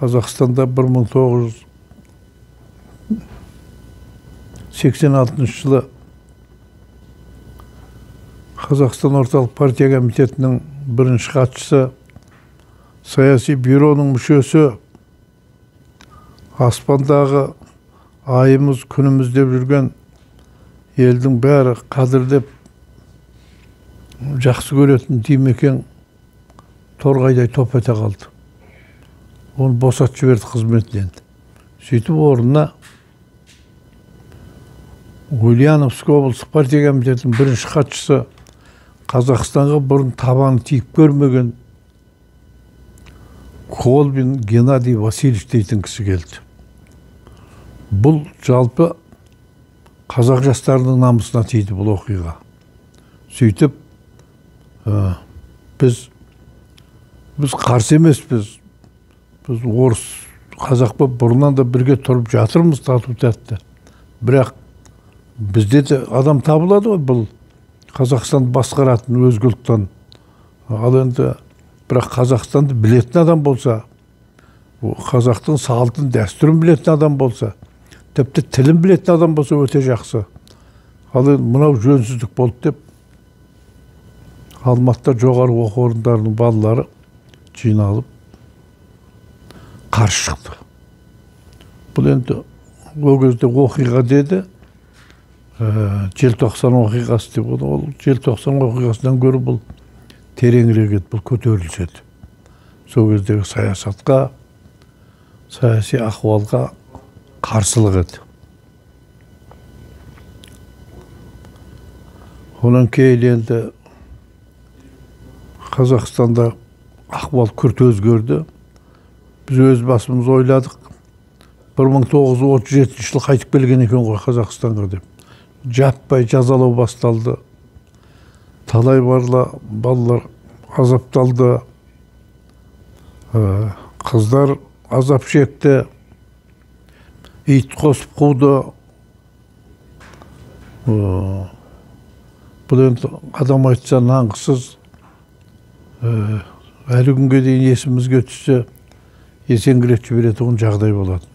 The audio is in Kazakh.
Қазақстанда 1986 жылы Қазақстан орталық партия комитетінің бірінші хатшысы, саяси бюроның мүшесі, аспандағы айымыз, күніміз деп жүрген елдің бәрі қадірлеп жақсы көретін Димекең торғайдай топ ете қалды. Оны босатып жіберді қызметінен. Сөйтіп орнына Ульяновск облыстық партия комитетінің бірінші хатшысы, Қазақстанға бұрын табаны тиіп көрмеген Колбин Геннадий Васильевич дейтін кісі келді. Бұл жалпы қазақ жастарының намысына тиді бұл оқиға. Сөйтіп біз қарсы емеспіз. Біз орыс, қазақпа бұрыннан да бірге тұрып жатырмыз тату-тәтті. Бірақ бізде де адам табылады ғой, бұл Қазақстанды басқаратын өзге ұлттан. Ал енді бірақ Қазақстанды білетін адам болса, қазақтың салтын, дәстүрін білетін адам болса, тіпті тілін білетін адам болса өте жақсы. Ал енді мынау жөнсіздік болды деп, Алматыда жоғары оқу орындарының балалары жиналып қарсы шықты. Бұл енді ол кезде оқиға деді, желтоқсан оқиғасы деп, ол желтоқсан оқиғасынан гөрі бұл тереңірек еді, бұл көтеріліс еді. Сол кездегі саясатқа, саяси ахуалға қарсылық еді. Онан кейін енді Қазақстанда ахуал күрт өзгерді. Біз өз басымыз ойладық. 1937 жылы қайтып келген екен ғой Қазақстанға деп. Жаппай жазалау басталды. Талай балалар азапталды. Қыздар азап шекті. Ит қосып қуды. Бұл енді адам айтса нанғысыз. Әлі күнге дейін есімізге түссе есеңгіретіп жіберетін жағдай болады.